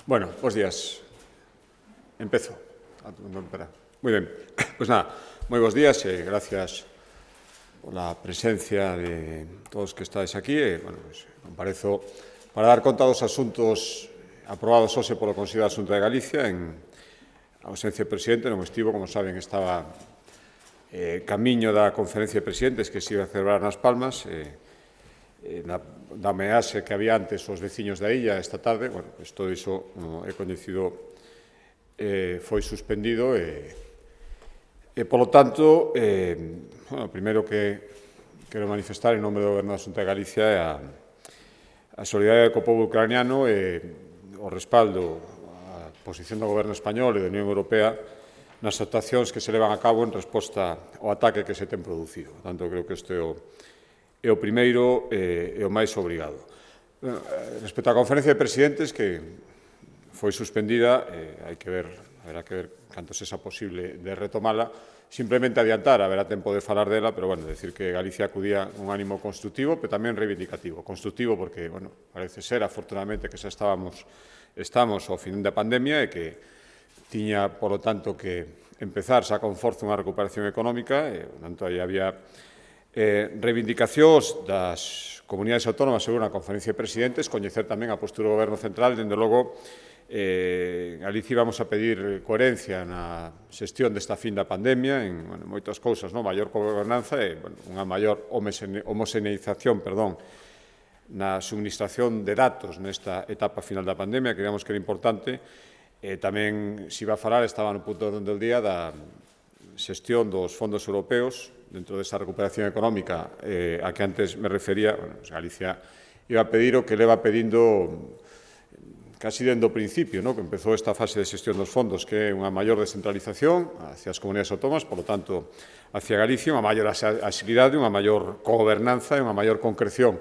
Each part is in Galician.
Bueno, bos días. Empezo. Moi ben. Pois nada, moi bos días e gracias pola presencia de todos que estáis aquí. Comparezo para dar conta dos asuntos aprobados hoxe polo Consello da Xunta de Galicia en ausencia do presidente. Non estivo, como saben, estaba camiño da conferencia de presidentes que se iba a celebrar nas Palmas. Da ameaxe que había antes os veciños da illa esta tarde, pois todo iso é coñecido, foi suspendido e, polo tanto, o primeiro que quero manifestar en nome do Goberno da Xunta de Galicia é a solidaridade co pobo ucraniano e o respaldo á posición do Goberno español e da Unión Europea nas actuacións que se levan a cabo en resposta ao ataque que se ten producido. Por tanto, creo que isto é o primeiro e o máis obrigado. Respecto á conferencia de presidentes, que foi suspendida, haberá que ver canto sexa posible de retomala, simplemente adiantar, haberá tempo de falar dela, pero, decir que Galicia acudía un ánimo constructivo, pero tamén reivindicativo. Constructivo porque, parece ser, afortunadamente, que xa estamos ao fin da pandemia e que tiña, polo tanto, que empezar xa con forza unha recuperación económica, e, por tanto, aí había reivindicacións das comunidades autónomas sobre unha conferencia de presidentes, coñecer tamén a postura do Goberno central. Dende logo, Galicia íbamos a pedir coherencia na xestión desta fin da pandemia en moitas cousas, maior gobernanza e unha maior homoxeneización na suministración de datos nesta etapa final da pandemia. Creíamos que era importante. Tamén se iba a falar, estaba no punto do día, da xestión dos fondos europeos dentro desa recuperación económica a que antes me refería. Galicia iba a pedir o que leva pedindo casi dende o principio, que empezou esta fase de xestión dos fondos, que é unha maior descentralización hacia as comunidades autónomas, polo tanto, hacia Galicia, unha maior axilidade, unha maior cogobernanza e unha maior concreción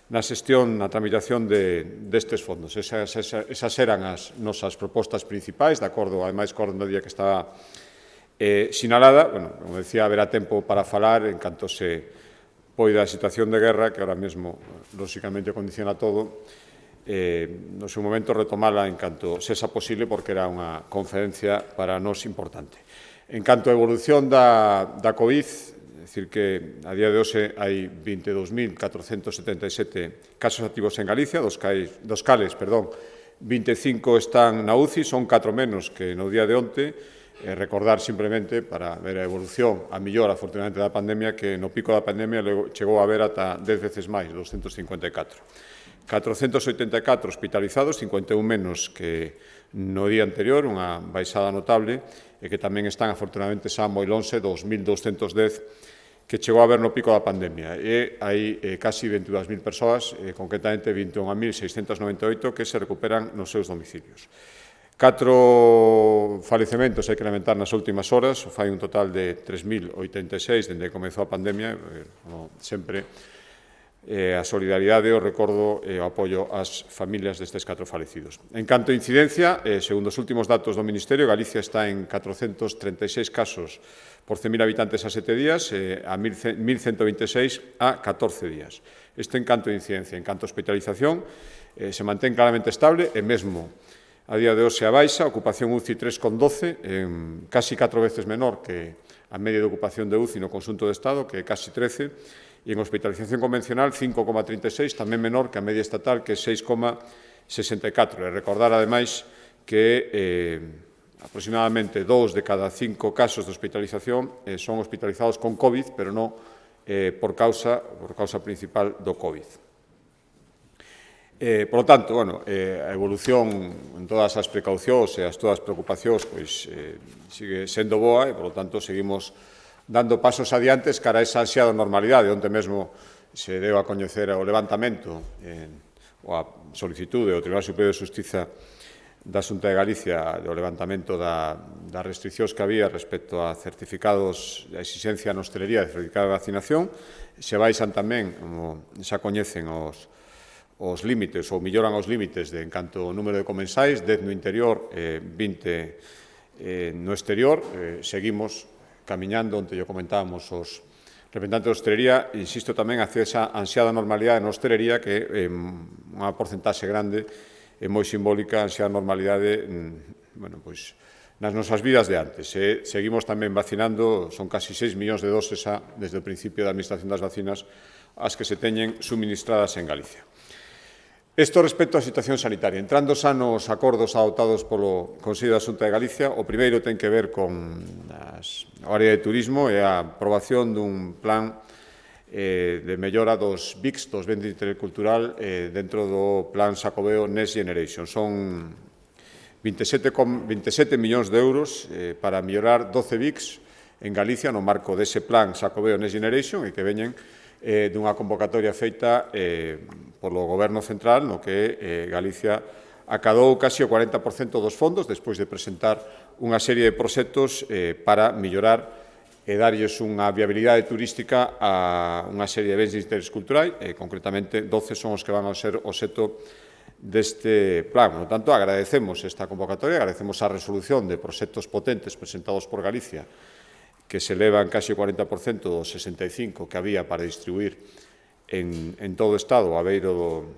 na xestión, na tramitación destes fondos. Esas eran as nosas propostas principais, de acordo, ademais, co orden do día que estaba sinalada. Como decía, haberá tempo para falar en canto se poida a situación de guerra, que ahora mesmo, lóxicamente, condiciona todo. No seu momento retomala en canto sexa posible, porque era unha conferencia para nós importante. En canto a evolución da COVID, decir que a día de hoxe hai 22.477 casos activos en Galicia, dos cales, 25 están na UCI, son 4 menos que no día de onte. Recordar simplemente, para ver a evolución, a millor, afortunadamente, da pandemia, que no pico da pandemia chegou a haber ata 10 veces máis, 254. 484 hospitalizados, 51 menos que no día anterior, unha baixada notable, e que tamén están, afortunadamente, xa moi lonxe dos 1.210 que chegou a haber no pico da pandemia. E hai casi 22.000 persoas, concretamente 21.698, que se recuperan nos seus domicilios. 4 falecementos hai que lamentar nas últimas horas, fai un total de 3.086 dende que comezou a pandemia. Como sempre, a solidaridade, o recordo e o apoio ás familias destes 4 falecidos. En canto a incidencia, segundo os últimos datos do Ministerio, Galicia está en 436 casos por 100.000 habitantes a 7 días, a 1.126 a 14 días. Isto en canto a incidencia. En canto a hospitalización, se mantén claramente estable e mesmo a día de hoxe a baixa, ocupación UCI 3,12, casi 4 veces menor que a media de ocupación de UCI no conxunto do Estado, que é casi 13, e en hospitalización convencional 5,36, tamén menor que a media estatal, que é 6,64. E recordar, ademais, que aproximadamente 2 de cada 5 casos de hospitalización son hospitalizados con COVID, pero non por causa principal do COVID. Por lo tanto, a evolución en todas as precaucións e todas as preocupacións sigue sendo boa e, por lo tanto, seguimos dando pasos adiantes cara a esa ansiada normalidade. Onte mesmo se deu a coñecer o levantamento ou a solicitude do Tribunal Superior de Xustiza da Xunta de Galicia do levantamento das restriccións que había respecto a certificados, a exigencia na hostelería de certificado de vacinación. Se baixan tamén, como xa coñecen, os límites, ou melloran os límites en canto ao número de comensais, 10 no interior, 20 no exterior. Seguimos camiñando, onde yo comentábamos os representantes da hostelería, insisto tamén, hacia esa ansiada normalidade na hostelería, que é unha porcentaxe grande é moi simbólica a ansiada normalidade nas nosas vidas de antes. Seguimos tamén vacinando, son casi 6 millóns de doses desde o principio da Administración das Vacinas as que se teñen suministradas en Galicia. Isto respecto á situación sanitaria. Entrando xa nos acordos adoptados polo Consello da Xunta de Galicia, o primeiro ten que ver con a área de turismo e a aprobación dun plan de mellora dos BICs, dos bens de interés cultural, dentro do plan Xacobeo Next Generation. Son 27 millóns de euros para mellorar 12 BICs en Galicia no marco dese plan Xacobeo Next Generation e que veñen dunha convocatoria feita polo Goberno Central, no que Galicia acadou casi o 40% dos fondos despois de presentar unha serie de proxectos para mellorar e darlles unha viabilidade turística a unha serie de bens de interés cultural, concretamente 12 son os que van a ser o xeto deste plan. Por lo tanto, agradecemos esta convocatoria, agradecemos a resolución de proxectos potentes presentados por Galicia que se elevan casi o 40% dos 65 que había para distribuir en todo o Estado a beiro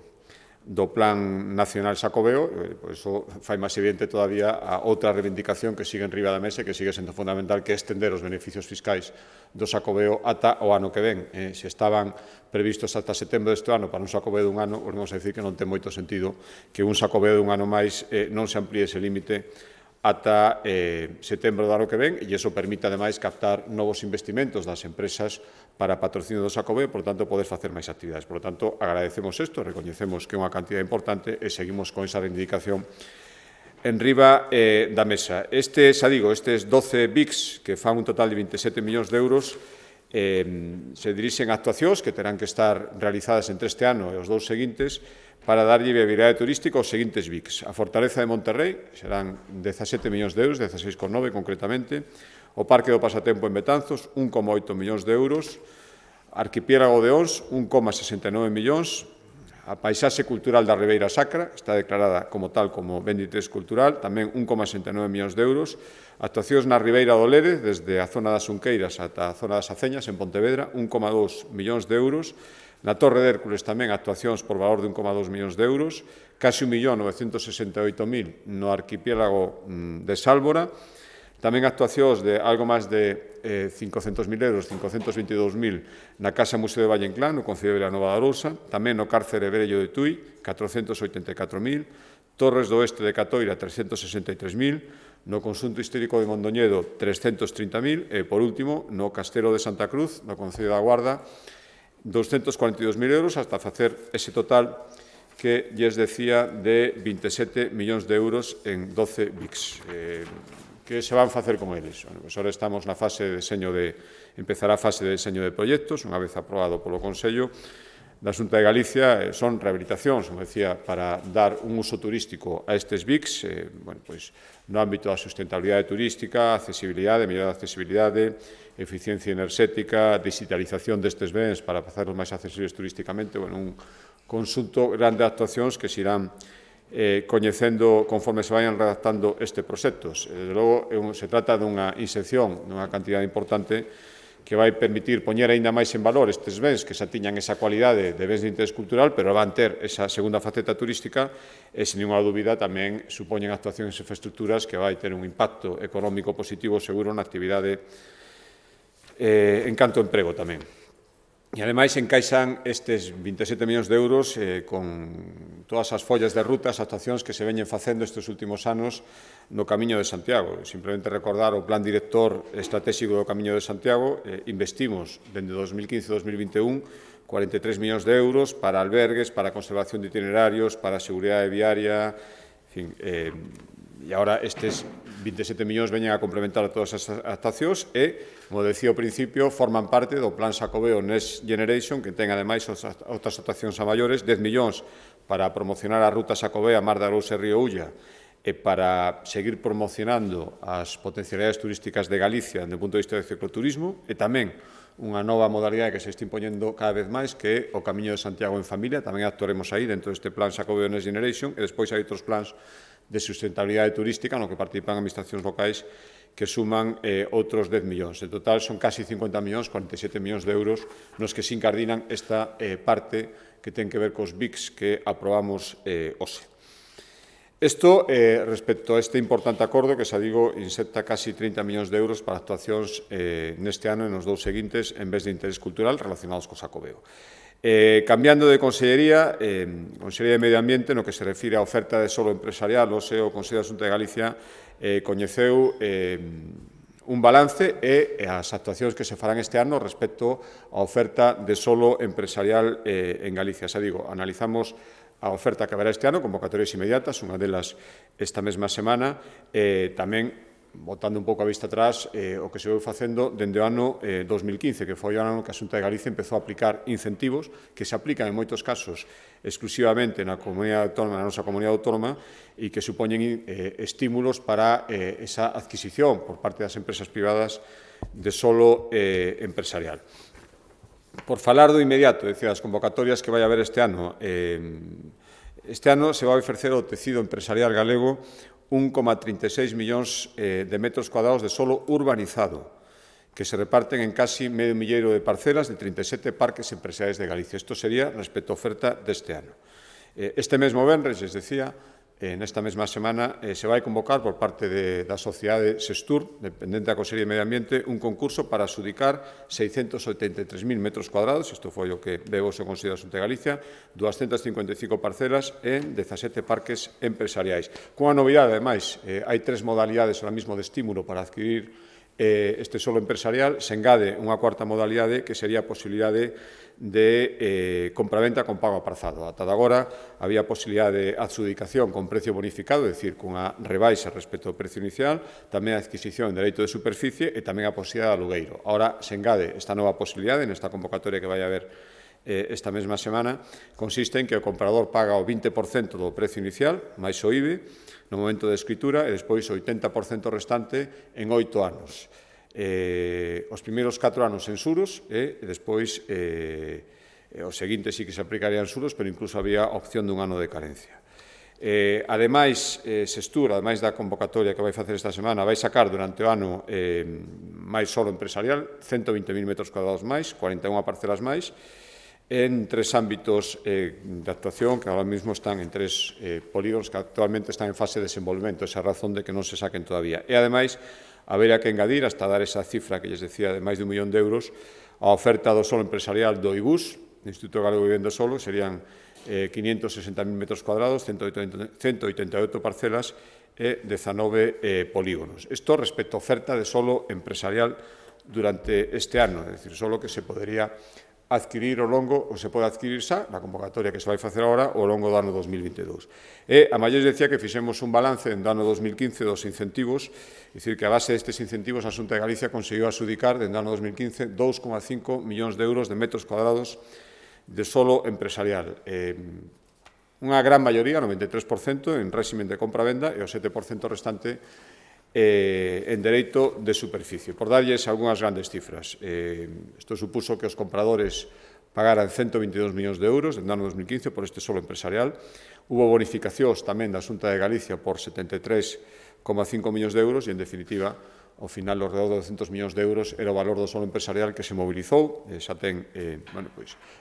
do Plan Nacional Xacobeo. Por iso fai máis evidente todavía a outra reivindicación que sigue en riba da mesa e que sigue sendo fundamental, que é estender os beneficios fiscais do Xacobeo ata o ano que ven. Se estaban previstos ata setembro deste ano para un Xacobeo dun ano, vamos a dicir que non ten moito sentido que un Xacobeo dun ano máis non se amplíe ese límite ata setembro do ano que ven, e iso permite, ademais, captar novos investimentos das empresas para patrocinio do Xacobeo, por tanto, poder facer máis actividades. Por tanto, agradecemos isto, recoñecemos que é unha cantidad importante e seguimos con esa reivindicación en riba da mesa. Estes 12 BICs, que fan un total de 27 millóns de euros, se dirixen a actuacións que terán que estar realizadas entre este ano e os dous seguintes para darlle viabilidade turística aos seguintes BICs. A Fortaleza de Monterrey serán 17 millóns de euros, 16,9 concretamente. O Parque do Pasatempo en Betanzos, 1,8 millóns de euros. Arquipiélago de Ons, 1,69 millóns. A paisaxe cultural da Ribeira Sacra, está declarada como tal como ben de interés cultural, tamén 1,69 millóns de euros. Actuacións na Ribeira do Lere, desde a zona das Unqueiras ata a zona das Aceñas, en Pontevedra, 1,2 millóns de euros. Na Torre de Hércules tamén actuacións por valor de 1,2 millóns de euros, casi 1.968.000 no arquipiélago de Sálvora, tamén actuacións de algo máis de 500.000 euros, 522.000 na Casa Museo de Valle Inclán, no Concello de Vilanova de Arousa, tamén no Cárcere Vello de Tui, 484.000, Torres do Oeste de Catoira, 363.000, no Conxunto Histórico de Mondoñedo, 330.000, e, por último, no Castelo de Santa Cruz, no Concello da Guarda, 242.000 euros, hasta facer ese total que lles decía de 27 millóns de euros en 12 BICs. Que se van facer con eles? Pues ahora estamos na fase de deseño empezará a fase de deseño de proxectos, unha vez aprobado polo Consello da Xunta de Galicia. Son rehabilitacións, como decía, para dar un uso turístico a estes BICs, no ámbito da sustentabilidade turística, accesibilidade, mellora da accesibilidade, eficiencia enerxética, digitalización destes bens para facerlos máis accesibles turísticamente, un conxunto grande de actuacións que se irán coñecendo conforme se vayan redactando estes proxectos. Desde logo, se trata dunha inserción dunha cantidade importante que vai permitir poñer aínda máis en valor estes bens que xa tiñan esa cualidade de bens de interés cultural, pero van ter esa segunda faceta turística e, sen ninguna dúbida, tamén supoñen actuacións e infraestructuras que vai ter un impacto económico positivo seguro na actividade en canto emprego tamén. E, ademais, encaixan estes 27 millóns de euros con todas as follas de rutas, actuacións que se veñen facendo estes últimos anos no Camiño de Santiago. Simplemente recordar o Plan Director Estratégico do Camiño de Santiago. Investimos, dende 2015-2021, 43 millóns de euros para albergues, para conservación de itinerarios, para a seguridade viaria, en fin, e agora estes 27 millóns veñen a complementar a todas as actuacións e, como decía ao principio, forman parte do Plan Xacobeo Next Generation, que ten, ademais, outras actuacións a maiores, 10 millóns para promocionar a ruta Xacobea, Mar de Arousa e Río Ulla, e para seguir promocionando as potencialidades turísticas de Galicia desde o punto de vista do cicloturismo, e tamén unha nova modalidade que se está impoñendo cada vez máis, que é o Camiño de Santiago en familia. Tamén actuaremos aí dentro deste Plan Xacobeo Next Generation, e despois hai outros plans de sustentabilidade turística no que participan administracións locais que suman outros 10 millóns. En total son casi 50 millóns, 47 millóns de euros nos que se incardinan esta parte que ten que ver cos BICs que aprobamos hoxe. Isto respecto a este importante acordo que, xa digo, inserta casi 30 millóns de euros para actuacións neste ano e nos dous seguintes en vez de interés cultural relacionados co Xacobeo. Cambiando de consellería, Consellería de Medio Ambiente, no que se refire á oferta de solo empresarial, o Consello da Xunta de Galicia coñeceu un balance e as actuacións que se farán este ano respecto á oferta de solo empresarial en Galicia. Xa digo, analizamos a oferta que haberá este ano, convocatorias inmediatas, unha delas esta mesma semana, tamén, botando un pouco a vista atrás, o que se veu facendo dende o ano 2015, que foi o ano que a Xunta de Galicia empezou a aplicar incentivos que se aplican en moitos casos exclusivamente na comunidade autónoma, na nosa comunidade autónoma, e que supoñen estímulos para esa adquisición por parte das empresas privadas de solo empresarial. Por falar do inmediato, decir, as convocatorias que vai haber este ano se vai ofrecer ao tecido empresarial galego 1,36 millóns de metros cuadrados de solo urbanizado, que se reparten en casi medio milleiro de parcelas de 37 parques empresariais de Galicia. Isto sería respecto á oferta deste ano. Este mesmo venres, les decía, nesta mesma semana, se vai convocar por parte da sociedade Sestur, dependente da Consellería de Medio Ambiente, un concurso para adxudicar 683.000 metros cuadrados, isto foi o que deu o Consello da Xunta de Galicia, 255 parcelas en 17 parques empresariais. Cunha novidade, ademais, hai 3 modalidades ahora mismo de estímulo para adquirir este solo empresarial, se engade unha cuarta modalidade que sería a posibilidade de compraventa con pago aprazado. Ata de agora había posibilidade de adxudicación con precio bonificado, é dicir, cunha rebaixa respecto ao precio inicial, tamén a adquisición de dereito de superficie e tamén a posibilidade de alugueiro. Ahora se engade esta nova posibilidade nesta convocatoria que vai haber esta mesma semana, consiste en que o comprador paga o 20% do precio inicial, máis o IBE, no momento de escritura, e despois o 80% restante en 8 anos. Os primeiros 4 anos en xuros e despois os seguintes sí que se aplicarían xuros, pero incluso había opción dun ano de carencia. Ademais, Sestur, ademais da convocatoria que vai facer esta semana, vai sacar durante o ano máis solo empresarial, 120.000 metros cuadrados máis, 41 parcelas máis, en 3 ámbitos de actuación que ahora mismo están en 3 polígonos que actualmente están en fase de desenvolvemento, esa razón de que non se saquen todavía. E, ademais, habería que engadir, hasta dar esa cifra que lles decía de máis de 1 millón de euros, a oferta do solo empresarial do IBUS, do Instituto Galego de Vivenda Solo, serían 560.000 metros cuadrados, 188 parcelas e 19 polígonos. Isto respecto a oferta de solo empresarial durante este ano, é dicir, solo que se podería adquirir ao longo, ou se pode adquirir xa, na convocatoria que se vai facer agora, ao longo do ano 2022. E, a maior decía que fixemos un balance do ano 2015 dos incentivos, é dicir, que a base destes incentivos a Xunta de Galicia conseguiu adxudicar, dende o ano 2015, 2,5 millóns de euros de metros cuadrados de solo empresarial. Unha gran maioría, 93%, en réximen de compra-venda e o 7% restante en dereito de superficie. Por darlles algunhas grandes cifras, isto supuso que os compradores pagaran 122 millóns de euros en ano 2015 por este solo empresarial. Hubo bonificacións tamén da Xunta de Galicia por 73,5 millóns de euros e, en definitiva, ao final, ao redor de 200 millóns de euros era o valor do solo empresarial que se mobilizou. Xa ten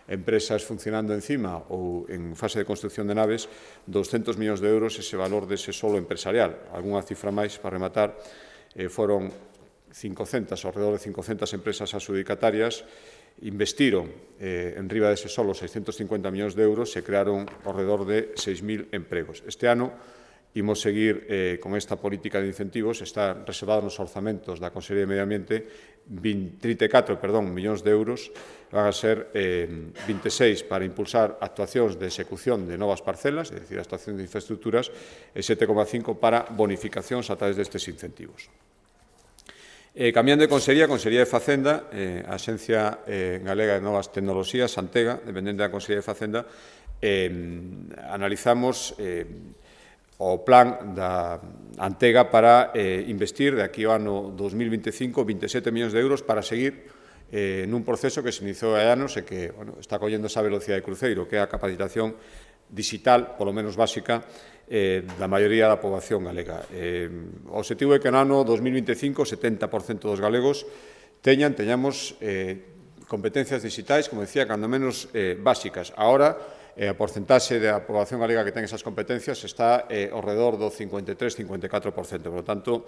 empresas funcionando encima ou en fase de construcción de naves, 200 millóns de euros ese valor dese solo empresarial. Algúnha cifra máis para rematar, foron 500, ao redor de 500 empresas adxudicatarias, investiron en riba dese solo 650 millóns de euros e crearon ao redor de 6.000 empregos. Este ano, imos seguir con esta política de incentivos, está reservado nos orzamentos da Consellería de Medio Ambiente 34 millóns de euros, van a ser 26 para impulsar actuacións de execución de novas parcelas, é dicir, actuacións de infraestructuras, e 7,5 para bonificacións a través destes incentivos. Cambiando de Consellería, Consellería de Facenda, a Axencia Galega de Novas Tecnoloxías, Antega, dependente da Consellería de Facenda, analizamos o plan da Antega para investir de aquí ao ano 2025 27 millóns de euros para seguir nun proceso que se iniciou hai anos e que está collendo esa velocidade de cruceiro, que é a capacitación digital, polo menos básica, da maioría da poboación galega. O objetivo é que no ano 2025 o 70% dos galegos teñamos competencias digitais, como decía, cando menos básicas. Ahora, a porcentaxe da poboación galega que ten esas competencias está ao redor do 53-54%. Por lo tanto,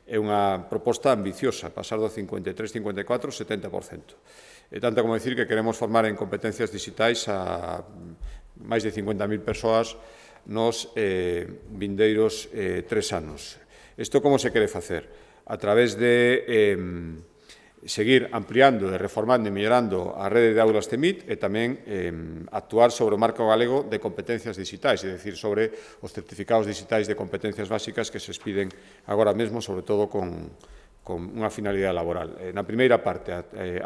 é unha proposta ambiciosa, pasar do 53-54% ao 70%. E tanto como decir que queremos formar en competencias digitais a máis de 50.000 persoas nos vindeiros 3 anos. Isto como se quere facer? A través de seguir ampliando, reformando e mellorando a rede de aulas CEMIT e tamén actuar sobre o marco galego de competencias digitais, é dicir, sobre os certificados digitais de competencias básicas que se expiden agora mesmo, sobre todo con unha finalidade laboral. Na primeira parte,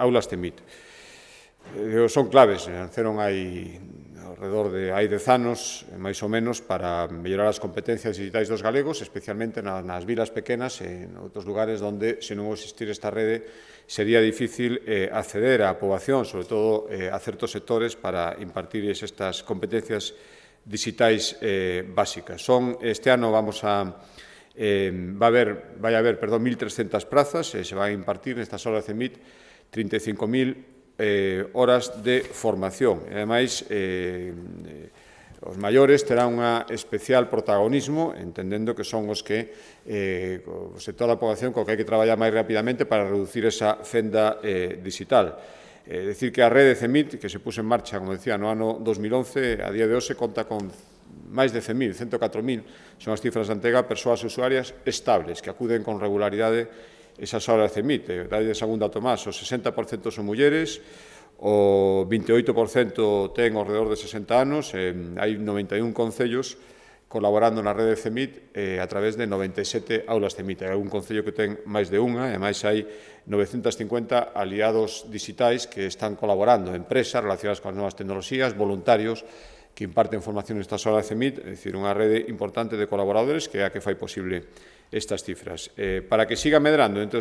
aulas CEMIT. Son claves, naceron hai alrededor de 10 anos, máis ou menos, para mellorar as competencias digitais dos galegos, especialmente nas vilas pequenas e en outros lugares onde, se non existir esta rede, sería difícil acceder á poboación, sobre todo a certos sectores, para impartir estas competencias digitais básicas. Este ano vai haber 1.300 prazas, se van a impartir nestas horas de CEMIT 35.000 horas de formación. E, ademais, os maiores terán un especial protagonismo, entendendo que son os que o sector da poboación co que hai que traballar máis rapidamente para reducir esa fenda digital. Decir que a rede CEMIT, que se puso en marcha, como decía, no ano 2011, a día de hoxe conta con máis de 100.000, 104.000, son as cifras de Antega, persoas usuarias estables, que acuden con regularidade esas horas CEMIT. Dalle segundo a Tomás, o 60% son mulleres, o 28% ten ao redor de 60 anos, hai 91 concellos colaborando na rede CEMIT a través de 97 aulas CEMIT. Hai un concello que ten máis de unha, e máis hai 950 aliados digitais que están colaborando, empresas relacionadas con as novas tecnoloxías, voluntarios que imparten formación nestas aulas CEMIT, é dicir, unha rede importante de colaboradores que é a que fai posible estas cifras. Para que siga medrando dentro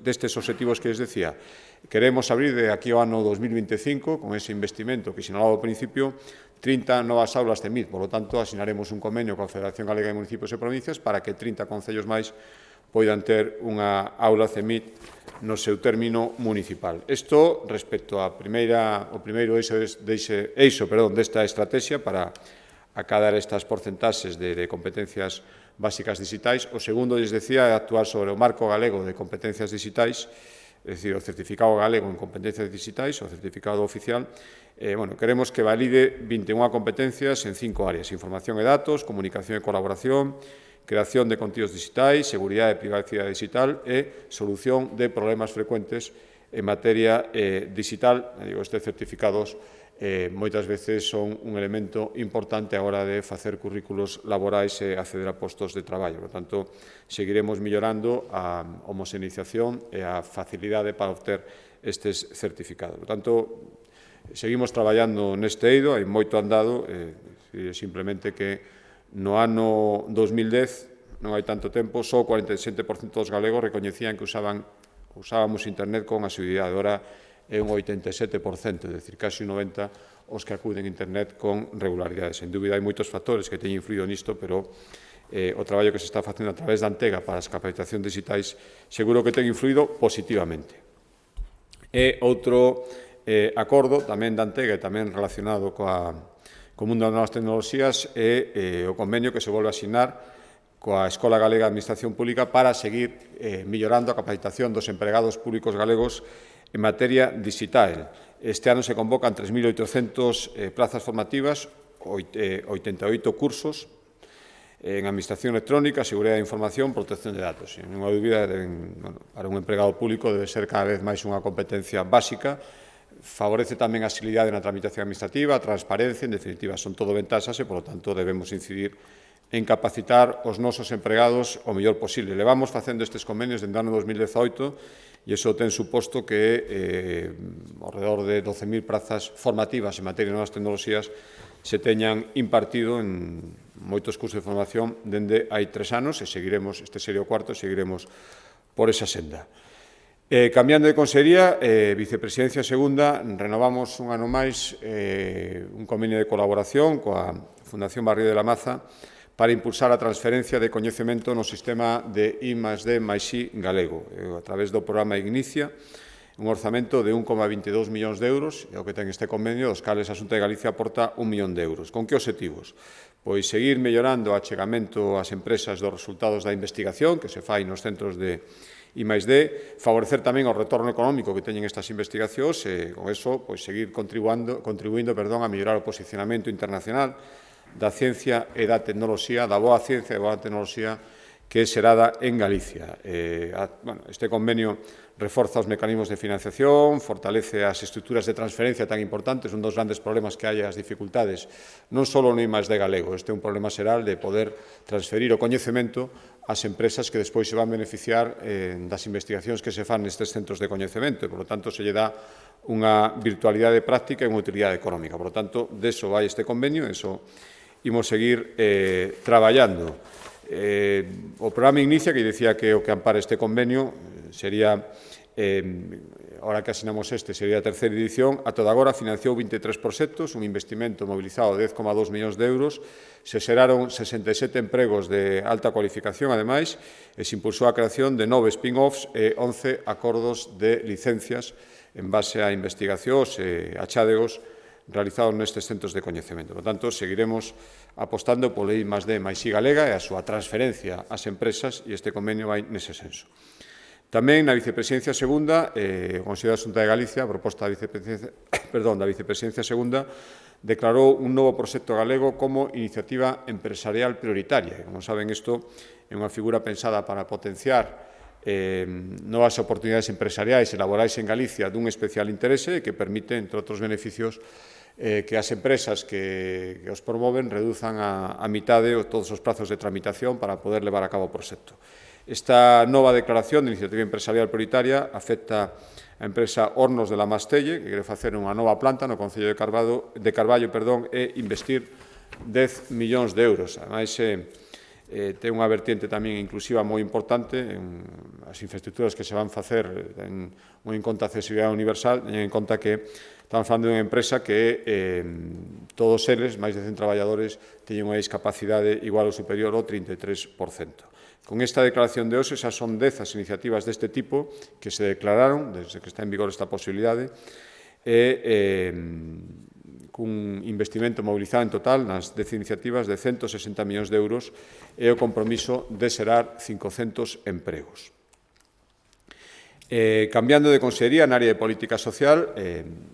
destes obxectivos que les decía, queremos abrir de aquí ao ano 2025, con ese investimento que sinalaba ao principio, 30 novas aulas CEMIT. Por lo tanto, asinaremos un convenio coa Federación Galega de Municipios e Provincias para que 30 concellos máis poidan ter unha aula CEMIT no seu término municipal. Isto respecto ao primeiro eixo desta estrategia para acadar estas porcentaxes de competencias básicas digitais. O segundo, les decía, é actuar sobre o marco galego de competencias digitais, é dicir, o certificado galego en competencias digitais, o certificado oficial. Queremos que valide 21 competencias en 5 áreas: información e datos, comunicación e colaboración, creación de contidos digitais, seguridade e privacidade digital e solución de problemas frecuentes en materia digital. Estes certificados moitas veces son un elemento importante a hora de facer currículos laborais e acceder a postos de traballo. Por tanto, seguiremos mellorando a homoxeneización e a facilidade para obter estes certificados. Por tanto, seguimos traballando neste eido, hai moito andado, simplemente que no ano 2010, non hai tanto tempo, só o 47% dos galegos recoñecían que usábamos internet con asiduidade. Agora é un 87%, é dicir, casi un 90% os que acuden a internet con regularidade. Sen dúbida, hai moitos factores que teñen influído nisto, pero o traballo que se está facendo a través da Antega para as capacitacións digitais seguro que ten influído positivamente. E outro acordo tamén da Antega e tamén relacionado co mundo das novas tecnoloxías é o convenio que se volve a asinar coa Escola Galega de Administración Pública para seguir mellorando a capacitación dos empregados públicos galegos en materia digital. Este ano se convocan 3.800 plazas formativas, 88 cursos en Administración Electrónica, Seguridade da Información, Protección de Datos. Non hai dúbida, para un empregado público debe ser cada vez máis unha competencia básica. Favorece tamén a agilidade na tramitación administrativa, a transparencia, en definitiva, son todo ventaxas e, por lo tanto, debemos incidir en capacitar os nosos empregados o mellor posible. Levamos facendo estes convenios dende o ano 2018 e iso ten suposto que ao redor de 12.000 prazas formativas en materia de novas tecnoloxías se teñan impartido en moitos cursos de formación dende hai 3 anos e seguiremos, este sería o cuarto, seguiremos por esa senda. Cambiando de consellería, Vicepresidencia Segunda, renovamos un ano máis un convenio de colaboración coa Fundación Barrio de la Maza para impulsar a transferencia de coñecemento no sistema de I+D+I galego, a través do programa Ignicia, un orzamento de 1,22 millóns de euros, é o que ten este convenio, dos cales a Xunta de Galicia aporta 1 millón de euros. Con que obxectivos? Pois seguir mellorando o achegamento ás empresas dos resultados da investigación que se fai nos centros de I+D, favorecer tamén o retorno económico que teñen estas investigacións e, con eso, pois, seguir contribuindo a mellorar o posicionamento internacional da ciencia e da tecnoloxía, da boa ciencia e da boa tecnoloxía que é xerada en Galicia. Este convenio reforza os mecanismos de financiación, fortalece as estruturas de transferencia tan importantes, un dos grandes problemas que hai as dificultades, non só no I+D galego, este é un problema xeral de poder transferir o coñecemento ás empresas que despois se van beneficiar das investigacións que se fan nestes centros de coñecemento e, por lo tanto, se lle dá unha virtualidade práctica e unha utilidade económica. Por lo tanto, deso vai este convenio, eso imos seguir traballando. O programa Inicia, que dicía que o que ampara este convenio sería, ahora que asinamos sería a terceira edición, a toda agora financiou 23 proxectos, un investimento mobilizado de 10,2 millóns de euros, se xeraron 67 empregos de alta cualificación, ademais, e se impulsou a creación de 9 spin-offs e 11 acordos de licencias en base a investigacións e achádegos realizados nestes centros de coñecemento. Por tanto, seguiremos apostando polo I+D máis I galega e a súa transferencia ás empresas e este convenio vai nese senso. Tamén na Vicepresidencia Segunda, o Consello da Xunta de Galicia, a proposta da Vicepresidencia Segunda, declarou un novo proxecto galego como iniciativa empresarial prioritaria. Como saben, isto é unha figura pensada para potenciar novas oportunidades empresariais e laborais en Galicia dun especial interese que permite, entre outros beneficios, que as empresas que os promoven reduzan a mitade todos os prazos de tramitación para poder levar a cabo o proxecto. Esta nova declaración de iniciativa empresarial prioritaria afecta a empresa Hornos de la Mastelle, que quere facer unha nova planta no Concello de Carballo e investir 10 millóns de euros. Ademais, ten unha vertiente tamén inclusiva moi importante en as infraestructuras que se van facer moi en conta a accesibilidade universal, teñen en conta que estamos falando de unha empresa que todos eles, máis de 100 traballadores, teñen unha discapacidade igual ou superior ao 33%. Con esta declaración de hoxe, xa son 10 as iniciativas deste tipo que se declararon, desde que está en vigor esta posibilidade, e cun investimento mobilizado en total nas 10 iniciativas de 160 millóns de euros e o compromiso de xerar 500 empregos. Cambiando de consellería, na área de política social,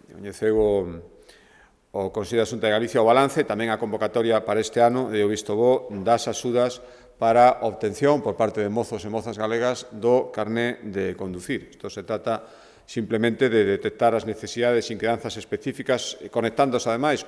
coñeceu o Consello da Xunta de Galicia o balance, tamén a convocatoria para este ano, e o visto bo das axudas para a obtención por parte de mozos e mozas galegas do carné de conducir. Isto se trata simplemente de detectar as necesidades e inquedanzas específicas, conectándose, ademais,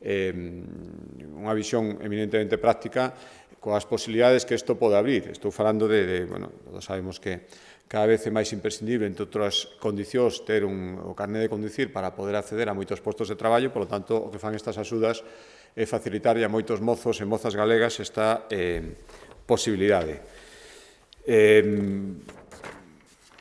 unha visión eminentemente práctica, coas posibilidades que isto pode abrir. Estou falando todos sabemos que cada vez é máis imprescindible, entre outras condicións, ter o carné de conducir para poder acceder a moitos postos de traballo, por lo tanto, o que fan estas axudas é facilitar a moitos mozos e mozas galegas esta posibilidade.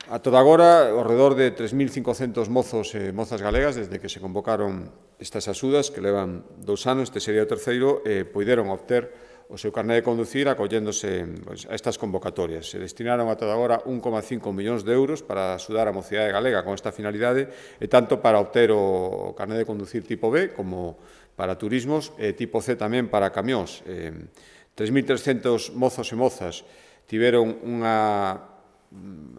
A toda agora, ao redor de 3.500 mozos e mozas galegas, desde que se convocaron estas axudas, que levan 2 anos, este sería o terceiro, poideron obter o seu carné de conducir acolléndose a estas convocatorias. Se destinaron a toda agora 1,5 millóns de euros para axudar a mocidade galega con esta finalidade, e tanto para obter o carné de conducir tipo B como para turismos, e tipo C tamén para camións. 3.300 mozos e mozas tiveron unha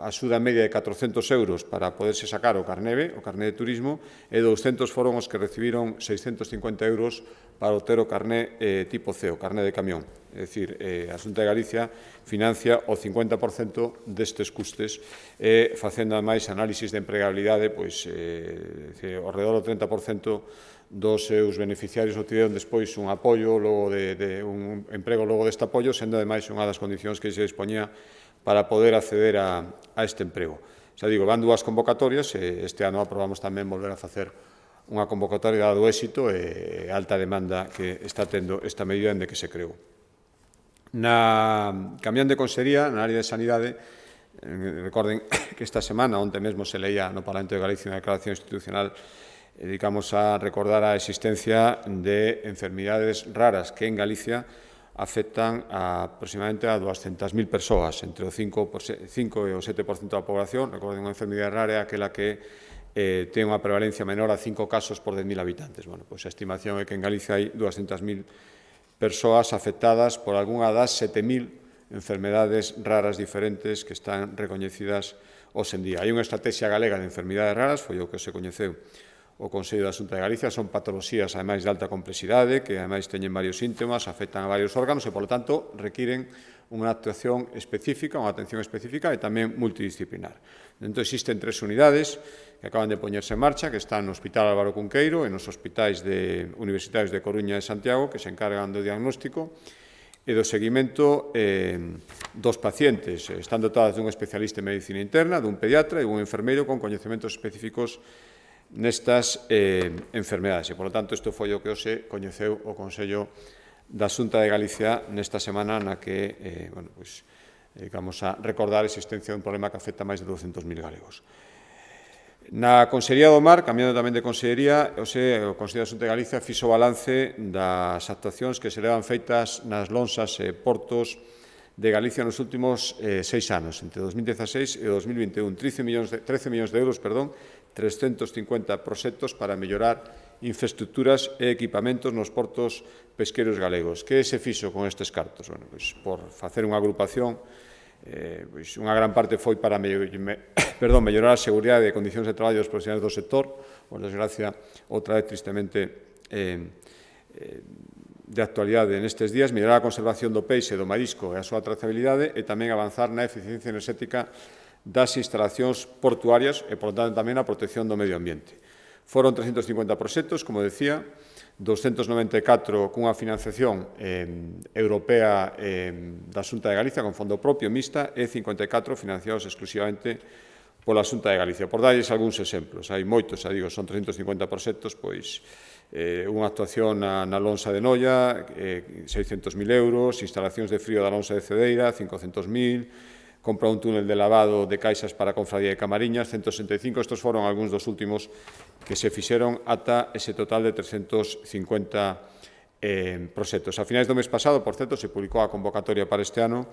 axuda media de 400 euros para poderse sacar o carné B, o carné de turismo, e 200 foron os que recibiron 650 euros para obter o carné tipo C, o carné de camión. É dicir, a Xunta de Galicia financia o 50% destes custes e facendo, ademais, análisis de empregabilidade, ao redor do 30% dos seus beneficiarios obtiveron despois un apoio, un emprego logo deste apoio, sendo, ademais, unha das condicións que se dispoñía para poder acceder a este emprego. Xa digo, van 2 convocatorias e este ano aprobamos tamén volver a facer unha convocatoria dado éxito e alta demanda que está tendo esta medida dende que se creou. Cambiando de consellería, na área de sanidade, recorden que esta semana, onte mesmo se leía no Parlamento de Galicia unha declaración institucional, dedicamos a recordar a existencia de enfermidades raras que en Galicia afectan aproximadamente a 200.000 persoas, entre o 5 e o 7% da población. Recorden, unha enfermidade rara é aquela que ten unha prevalencia menor a 5 casos por 10.000 habitantes. Bueno, pois a estimación é que en Galicia hai 200.000 persoas afectadas por algunha das 7.000 enfermedades raras diferentes que están recoñecidas hoxe en día. Hai unha estrategia galega de enfermidades raras, foi o que se coñeceu o Consello da Xunta de Galicia, son patoloxías, ademais, de alta complexidade, que, ademais, teñen varios síntomas, afectan a varios órganos e, polo tanto, requiren unha actuación específica, unha atención específica e tamén multidisciplinar. Dentro existen 3 unidades que acaban de poñerse en marcha, que están no Hospital Álvaro Cunqueiro e nos hospitais universitarios de Coruña e Santiago, que se encargan do diagnóstico e do seguimento dos pacientes. Están dotadas dun especialista en medicina interna, dun pediatra e dun enfermeiro con coñecementos específicos nestas enfermedades. E, polo tanto, isto foi o que hoxe coñeceu o Consello da Xunta de Galicia nesta semana na que dedicamos a recordar a existencia dun problema que afecta a máis de 200.000 galegos. Na Consellería do Mar, cambiando tamén de consellería, o Consello da Xunta de Galicia fixo o balance das actuacións que se levan feitas nas lonsas e portos de Galicia nos últimos 6 anos, entre 2016 e 2021, 13 millóns de euros, 350 proxectos para mellorar infraestructuras e equipamentos nos portos pesqueiros galegos. Que se fixo con estes cartos? Bueno, por facer unha agrupación, unha gran parte foi para mellorar a seguridade e condicións de traballo dos profesionais do sector, por desgracia, outra vez tristemente de actualidade nestes días, mellorar a conservación do peixe e do marisco e a súa trazabilidade e tamén avanzar na eficiencia enerxética das instalacións portuarias e, por tanto, tamén a protección do medio ambiente. Foron 350 proxectos, como decía, 294 cunha financiación europea da Xunta de Galicia con fondo propio mixta e 54 financiados exclusivamente pola Xunta de Galicia. Por darlles algúns exemplos, hai moitos, xa digo, son 350 proxectos, pois unha actuación na lonsa de Noia, 600.000 euros, instalacións de frío da lonsa de Cedeira, 500.000, compra un túnel de lavado de caixas para a Confradía de Camariñas, 165, estes foron algúns dos últimos que se fixeron ata ese total de 350 proxectos. A finais do mes pasado, por certo, se publicou a convocatoria para este ano,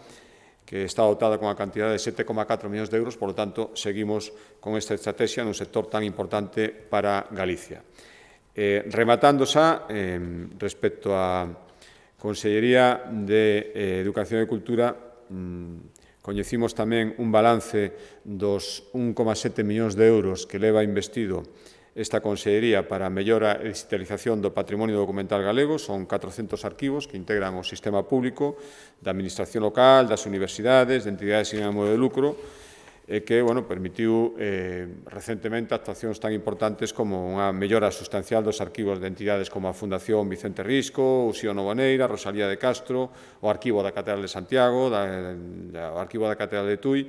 que está dotada con a cantidad de 7,4 millóns de euros, por lo tanto, seguimos con esta estrategia nun sector tan importante para Galicia. Rematando xa, respecto á Consellería de Educación e Cultura, coñecimos tamén un balance dos 1,7 millóns de euros que leva investido esta Consellería para a mellora e digitalización do patrimonio documental galego. Son 400 arquivos que integran o sistema público da Administración local, das universidades, de entidades sin ánimo de lucro, que permitiu recentemente actuacións tan importantes como unha mellora sustancial dos arquivos de entidades como a Fundación Vicente Risco, Uxío Novoneira, Rosalía de Castro, o Arquivo da Catedral de Santiago, o Arquivo da Catedral de Tui.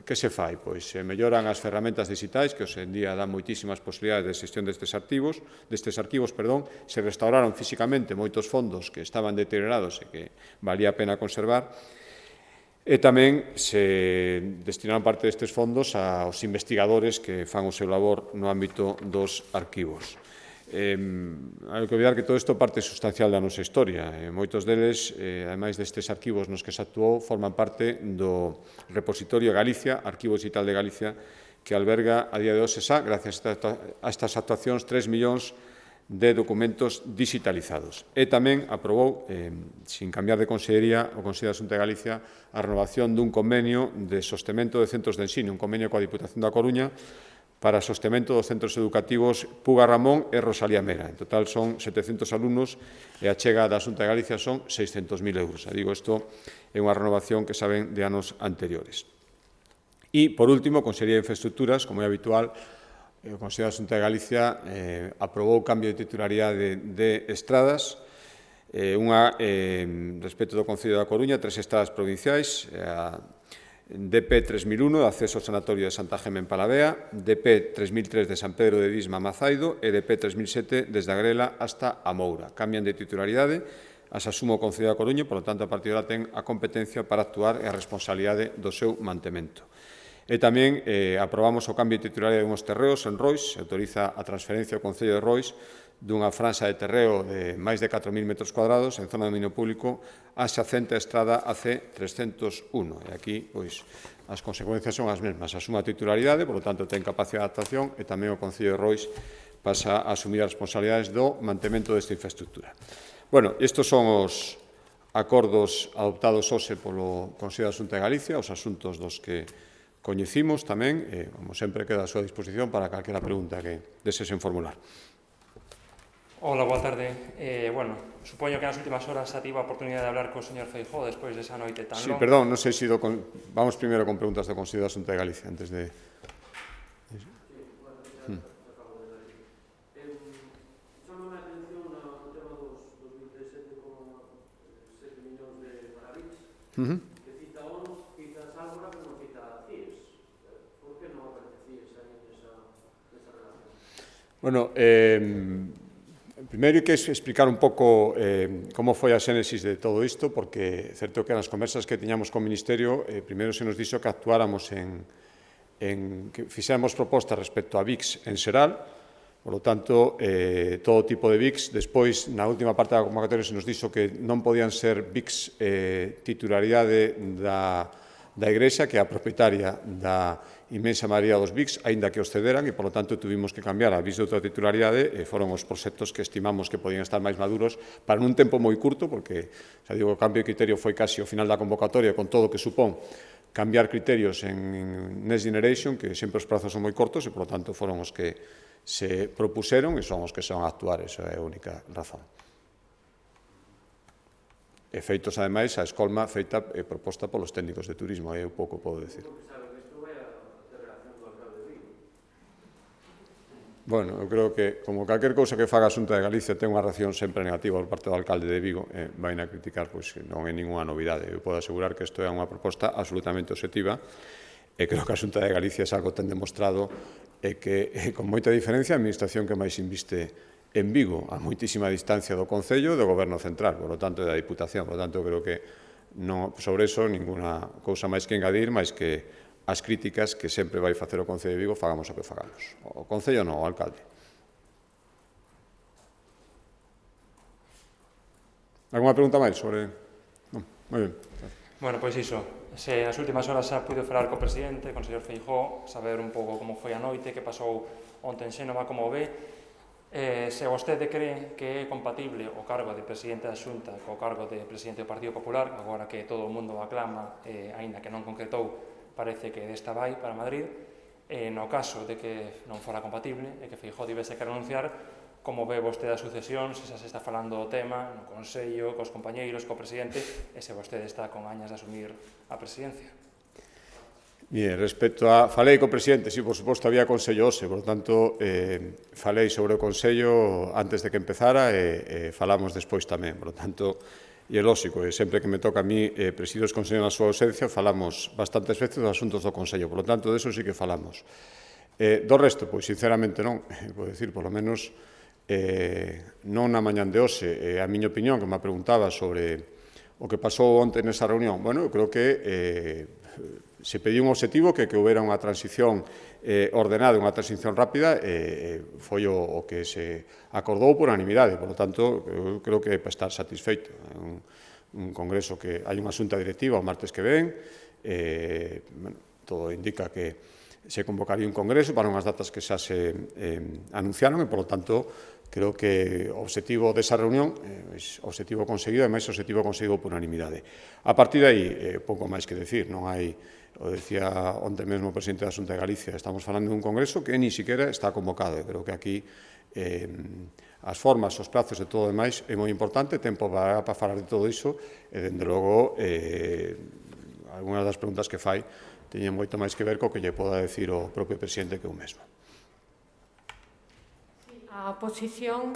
Que se fai? Pois se melloran as ferramentas digitais, que hoxe en día dan moitísimas posibilidades de xestión destes arquivos, se restauraron físicamente moitos fondos que estaban deteriorados e que valía a pena conservar, e tamén se destinaron parte destes fondos aos investigadores que fan o seu labor no ámbito dos arquivos. Hai que olvidar que todo isto parte sustancial da nosa historia. Moitos deles, ademais destes arquivos nos que se actuou, forman parte do repositorio Galicia, Arquivo Digital de Galicia, que alberga a día de hoxe xa, gracias a estas actuacións, 3 millóns de documentos digitalizados. E tamén aprobou, sin cambiar de consellería, o Consello da Xunta de Galicia a renovación dun convenio de sostemento de centros de ensino, un convenio coa Diputación da Coruña para sostemento dos centros educativos Puga Ramón e Rosalía Mera. En total son 700 alumnos e a chega da Xunta de Galicia son 600.000 euros. Isto é unha renovación que saben de anos anteriores. E, por último, Consellería de Infraestructuras, como é habitual, o Consello da Xunta de Galicia aprobou o cambio de titularidade de estradas, respecto do Concello da Coruña, 3 estradas provinciais, a DP 3001, de acceso ao Sanatorio de Santa Gema en Palavea, DP 3003 de San Pedro de Visma a Mazaido e DP 3007 desde a Grela hasta a Moura. Cambian de titularidade, as asumo o Concello da Coruña, por lo tanto, a partir de agora ten a competencia para actuar e a responsabilidade do seu mantemento. E tamén aprobamos o cambio de titularidade de uns terreos en Rois, se autoriza a transferencia ao Concello de Rois dunha franxa de terreo de máis de 4.000 metros cuadrados en zona de dominio público a xacente estrada AC 301. E aquí, pois, as consecuencias son as mesmas. Asuma a titularidade, por lo tanto, ten capacidade de adaptación e tamén o Concello de Rois pasa a asumir as responsabilidades do mantemento desta infraestructura. Bueno, estes son os acordos adoptados hoxe polo Consello da Xunta de Galicia, os asuntos dos que coñecimos tamén, e, como sempre, queda a súa disposición para calquera pregunta que desesen formular. Hola, boa tarde. Bueno, supoño que nas últimas horas xa tive a oportunidade de hablar co señor Feijóo despois desa noite tan longa. Sí, perdón, non sei se vamos primeiro con preguntas do Consello da Xunta de Galicia, antes de... Que cita ONU, cita Sálvora, pero non cita CIES. Por que non aparece CIES aí nesa relación? Bueno, primeiro hai que explicar un pouco como foi a xénesis de todo isto, porque é certo que nas conversas que tiñamos co Ministerio, primeiro se nos dixo que actuáramos que fixéramos propostas respecto a VICs en xeral. Por lo tanto, todo tipo de VICs. Despois, na última parte da convocatoria, se nos dixo que non podían ser VICs titularidade da Igrexa, que é a propietaria da inmensa maioría dos VICs, aínda que os cederan, e, por lo tanto, tuvimos que cambiar a VICs de outra titularidade, e foron os proxectos que estimamos que podían estar máis maduros para nun tempo moi curto, porque, xa digo, o cambio de criterio foi casi ao final da convocatoria, con todo o que supón cambiar criterios en Next Generation, que sempre os prazos son moi cortos, e, por lo tanto, foron os que se propuseron e son os que se van a actuar, esa é a única razón. E feitos, ademais, a escolma feita e proposta polos técnicos de turismo, aí eu pouco podo decir. Bueno, eu creo que, como calquer cousa que faga a Xunta de Galicia ten unha reacción sempre negativa por parte do alcalde de Vigo, vai a criticar, pois non é ninguna novidade. Eu podo asegurar que isto é unha proposta absolutamente obxectiva, e creo que a Xunta de Galicia é algo ten demostrado é que, con moita diferencia, a administración que máis inviste en Vigo, a moitísima distancia do Concello e do Goberno Central, por lo tanto, da Diputación. Por lo tanto, creo que sobre eso ninguna cousa máis que engadir, máis que as críticas que sempre vai facer o Concello de Vigo, fagamos o que fagamos. O Concello non, o alcalde. Alguna pregunta máis sobre... Non, moi ben. Bueno, pois iso. Se nas últimas horas xa puido falar co presidente, con o señor Feijóo, saber un pouco como foi a noite, que pasou onte en Xénova, como ve, se vostede cree que é compatible o cargo de presidente da Xunta co cargo de presidente do Partido Popular, agora que todo o mundo o aclama, aínda que non concretou, parece que desta vai para Madrid, no caso de que non fora compatible e que Feijóo tivese que renunciar, como ve vostede a sucesión, se xa se está falando do tema no Consello, cos compañeiros, co presidente, e se vostede está con gañas de asumir a presidencia? Bien, respecto a... Falei co presidente, sí, por suposto, había Consello hoxe, por tanto, falei sobre o Consello antes de que empezara e falamos despois tamén, por tanto, e é lógico, e sempre que me toca a mí presidir os Consellos na súa ausencia, falamos bastantes veces dos asuntos do Consello, por tanto, de eso sí que falamos. Do resto, pois, sinceramente non, vou dicir, por lo menos, non na mañán de hoxe, a miña opinión, que me preguntaba sobre o que pasou onte nesa reunión. Bueno, eu creo que se pediu un objetivo que houbera unha transición ordenada, unha transición rápida, foi o que se acordou por unanimidade. Por lo tanto, eu creo que é para estar satisfeito. É un congreso que hai unha xunta directiva o martes que ven, todo indica que se convocaría un congreso para unhas datas que xa se anunciaron e, por lo tanto, creo que o objetivo desa reunión é o objetivo conseguido, e máis o objetivo conseguido por unanimidade. A partir de aí, pouco máis que decir, non hai, o decía onte mesmo o presidente da Xunta de Galicia, estamos falando dun congreso que ni siquiera está convocado, e creo que aquí as formas, os prazos e todo o demais é moi importante, tempo para falar de todo iso, e, dende logo, algunhas das preguntas que fai teñen moito máis que ver co que lle poda decir o propio presidente que eu mesmo. A oposición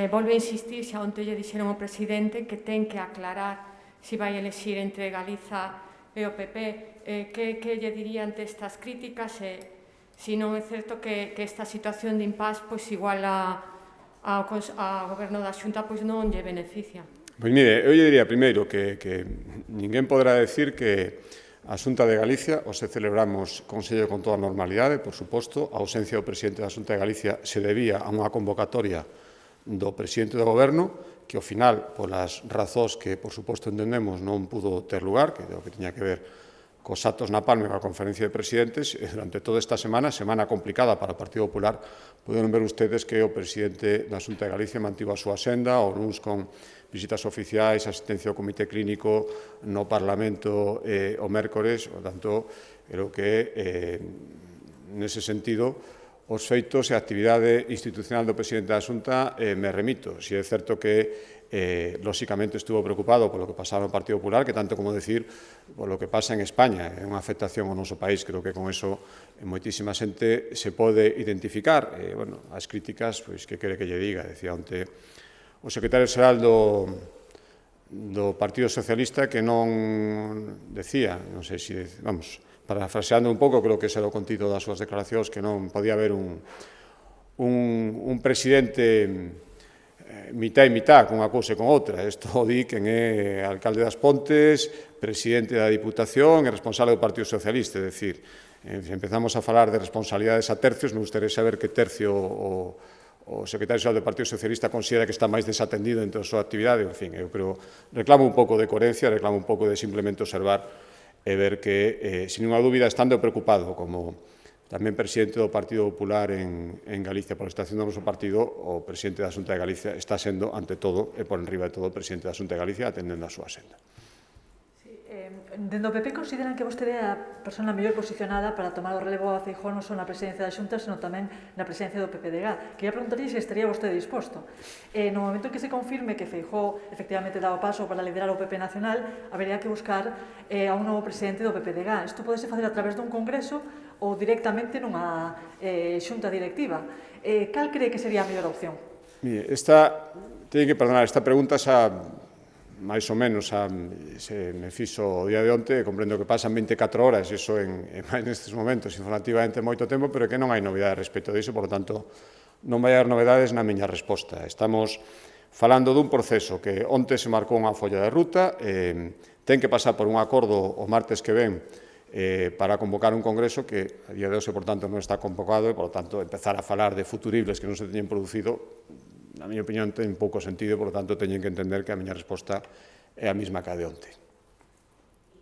volve a insistir, xa onte lle dixeron ao presidente que ten que aclarar se vai elexir entre Galiza e o PP. Que lle diría ante estas críticas se non é certo que esta situación de impás igual ao goberno da Xunta non lle beneficia? Pois mire, eu lle diría primeiro que ninguén poderá decir que A Xunta de Galicia, hoxe celebramos Consello con toda a normalidade, por suposto. A ausencia do presidente da Xunta de Galicia se debía a unha convocatoria do presidente do Goberno, que ao final, polas razóns que, por suposto, entendemos, non pudo ter lugar, que é o que tiña que ver cos actos na Palme coa conferencia de presidentes. Durante toda esta semana complicada para o Partido Popular, poderon ver ustedes que o presidente da Xunta de Galicia mantivo a súa senda, ou nuns con visitas oficiais, asistencia ao Comité Clínico no Parlamento o mércores. Por tanto, creo que nese sentido os feitos e a actividade institucional do presidente da Xunta me remito. Si é certo que lóxicamente estuvo preocupado polo que pasaba no Partido Popular, que tanto como decir polo que pasa en España. É unha afectación ao noso país. Creo que con eso moitísima xente se pode identificar. As críticas, pois, que quere que lle diga? Decía onte o secretario xeral do Partido Socialista que non decía, non sei se, vamos, parafraseando un pouco, creo que ese era o contido das súas declaracións, que non podía haber un presidente mitad e mitad, con unha cousa e con outra. Isto o di quen é alcalde das Pontes, presidente da Diputación e responsable do Partido Socialista. É dicir, se empezamos a falar de responsabilidades a tercios, me gustaría saber que tercio o secretario xeral do Partido Socialista considera que está máis desatendido entre a súa actividade. En fin, eu creo, reclamo un pouco de coherencia, reclamo un pouco de simplemente observar e ver que, sin unha dúbida, estando preocupado como tamén presidente do Partido Popular en Galicia pola situación do noso partido, o presidente da Xunta de Galicia está sendo, ante todo, e por enriba de todo, o presidente da Xunta de Galicia atendendo a súa senda. Dende o PP consideran que vostede é a persona mellor posicionada para tomar o relevo a Feijóo non só na presidencia da Xunta, senón tamén na presidencia do PPDG. Quería preguntarlle se estaría vostede disposto. No momento que se confirme que Feijóo efectivamente dá o paso para liderar o PP nacional, habería que buscar a un novo presidente do PPDG. Isto podese facer a través dun congreso ou directamente nunha xunta directiva. Cal cree que sería a mellor opción? Mire, teñen que perdonar, esta pregunta xa máis ou menos se me fixo o día de onte. Comprendo que pasan 24 horas, e iso nestes momentos informativamente moito tempo, pero que non hai novidades respecto disso, por lo tanto, non vai haber novedades na miña resposta. Estamos falando dun proceso que onte se marcou unha folla de ruta, ten que pasar por un acordo o martes que ven para convocar un congreso que a día de hoxe, por tanto, non está convocado, e, por tanto, empezar a falar de futuribles que non se teñen producido, na miña opinión, ten pouco sentido. Por lo tanto, teñen que entender que a miña resposta é a mesma que a de onte.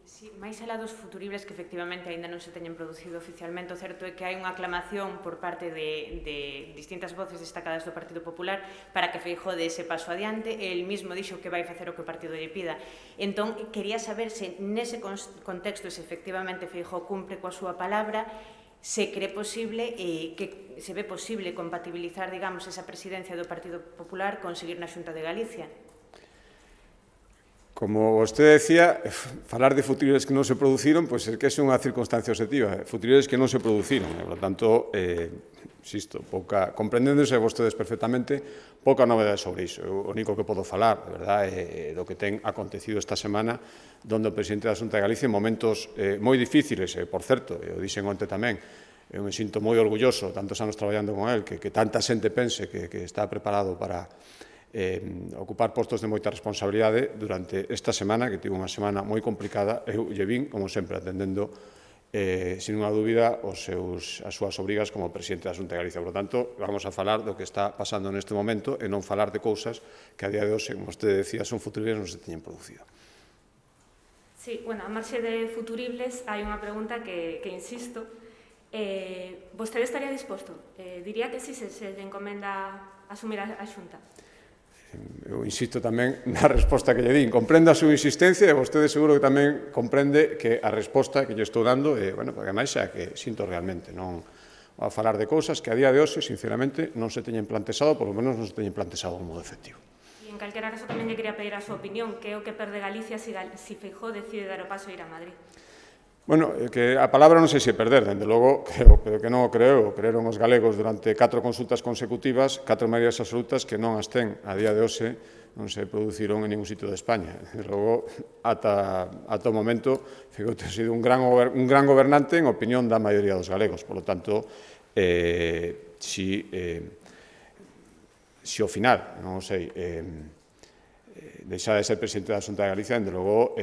Si, máis alá dos futuribles que efectivamente aínda non se teñen producido oficialmente, o certo é que hai unha aclamación por parte de distintas voces destacadas do Partido Popular para que Feijóo dé ese paso adiante. El mismo dixo que vai facer o que o partido lle pida. Entón, quería saber se nese contexto, se efectivamente Feijóo cumpre coa súa palabra, se cree posible, que se ve posible compatibilizar, digamos, esa presidencia do Partido Popular con seguir na Xunta de Galicia. Como vostede decía, falar de futuribles que non se produciron, pois é que é unha circunstancia objetiva. Futuribles que non se produciron, por lo tanto, insisto, comprendéndose vostedes perfectamente, pouca novedade sobre iso. O único que podo falar, de verdade, é do que ten acontecido esta semana, donde o presidente da Xunta de Galicia, en momentos moi difíciles, por certo, eu dixen onte tamén, eu me sinto moi orgulloso, tantos anos traballando con el, que tanta xente pense que está preparado para ocupar postos de moita responsabilidade. Durante esta semana, que tivo unha semana moi complicada, eu lle vin, como sempre, atendendo sin unha dúbida as súas obrigas como presidente da Xunta de Galicia. Por lo tanto, vamos a falar do que está pasando neste momento e non falar de cousas que a día de hoxe, como vostede decía, son futuribles e non se teñen producido. Sí, bueno, a marxe de futuribles hai unha pregunta que insisto. Vostede estaría disposto? Diría que si se lle encomenda asumir a Xunta. Eu insisto tamén na resposta que lle din. Comprendo a súa insistencia e vostede seguro que tamén comprende que a resposta que lle estou dando é, bueno, porque máis é a que sinto realmente. Non vou a falar de cousas que a día de hoxe, sinceramente, non se teñen plantexado, polo menos non se teñen plantexado de modo efectivo. E en calquera caso tamén lle quería pedir a súa opinión, que é o que perde Galicia se Feijóo decide dar o paso e ir a Madrid. Bueno, que a palabra non sei se perder, dende logo, pero que non o creo, creeron os galegos durante 4 consultas consecutivas, 4 maiorías absolutas que non as ten a día de hoxe, non se produciron en ningún sitio de España. Desde logo, ata o momento, Feijóo ten sido un gran gobernante en opinión da maioría dos galegos. Por lo tanto, si ao final, non sei, deixa de ser presidente da Xunta de Galicia, dende logo,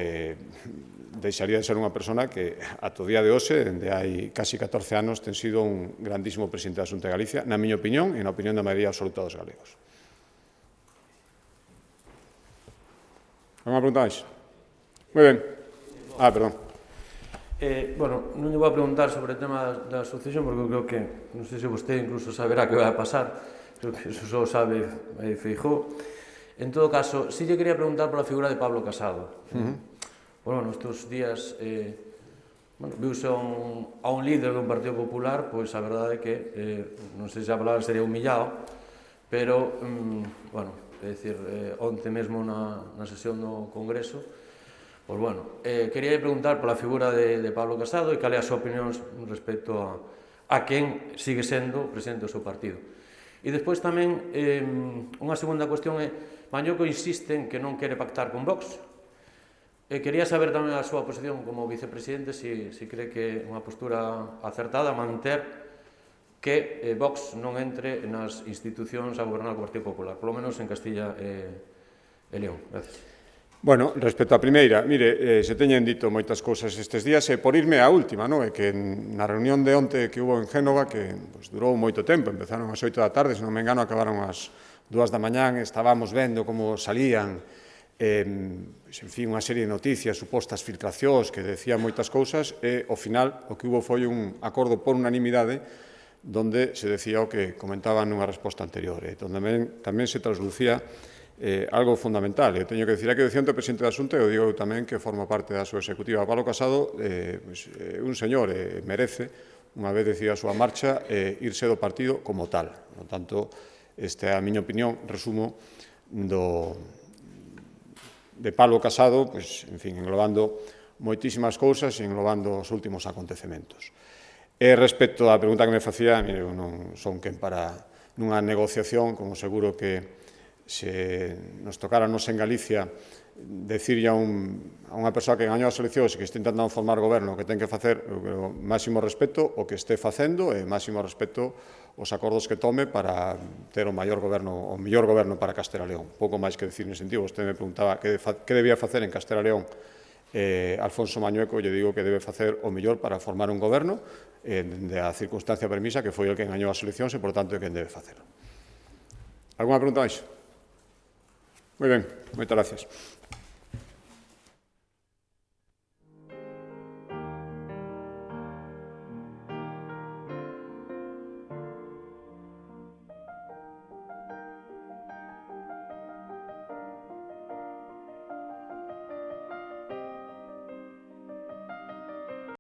deixaría de ser unha persona que, ata o día de hoxe, dende hai casi 14 anos, ten sido un grandísimo presidente da Xunta de Galicia, na miña opinión e na opinión da maioría absoluta dos galegos. Alguna pregunta máis? Moi ben. Perdón. Bueno, non lle vou a preguntar sobre o tema da sucesión, porque eu creo que, non sei se vostede incluso saberá que vai a pasar, creo que eso só sabe Feijóo. En todo caso, si lle quería preguntar pola figura de Pablo Casado. Bueno, nestes días viuse a un líder dun Partido Popular, pois a verdade é que, non sei se a palabra sería humillado, pero, bueno, é dicir, onte mesmo na sesión do Congreso, pois, bueno, quería preguntar pola figura de Pablo Casado e cal é a súa opinión respecto a quen sigue sendo presidente do seu partido. E despois tamén, unha segunda cuestión é, Mañoco insiste en que non quere pactar con Vox. Quería saber tamén a súa posición como vicepresidente, se cree que é unha postura acertada manter que Vox non entre nas institucións a gobernar o Partido Popular, polo menos en Castilla e León. Gracias. Bueno, respecto á primeira, mire, se teñen dito moitas cousas estes días, e por irme á última, é que na reunión de onte que hubo en Génova, que durou moito tempo, empezaron ás 8 da tarde, se non me engano, acabaron ás 2 da mañán, estábamos vendo como salían en fin, unha serie de noticias, supostas filtracións que decían moitas cousas, e ao final o que hubo foi un acordo por unanimidade donde se decía o que comentaban nunha resposta anterior, e donde tamén se traslucía algo fundamental. Eu teño que dicir que o presidente da Xunta, eu digo tamén que forma parte da súa executiva. Pablo Casado un señor merece, unha vez decida a súa marcha, irse do partido como tal. Por tanto, esta é a miña opinión, resumo, de Pablo Casado, en fin, englobando moitísimas cousas e englobando os últimos acontecementos. E respecto á pregunta que me facía, eu non son quen para nunha negociación, como seguro que se nos tocáramos en Galicia decirlle a unha persoa que gañou as eleccións e que está intentando formar goberno que ten que facer o máximo respeto o que este facendo e máximo respeto os acordos que tome para ter o mellor goberno para Castela e León. Pouco máis que decir nese sentido. Vostede me preguntaba que debía facer en Castela e León Alfonso Mañueco, lle digo que debe facer o mellor para formar un goberno de a circunstancia permisa que foi el que gañou as eleccións e, por tanto, é quen debe facelo. Alguna pregunta máis? Moi ben, moitas gracias.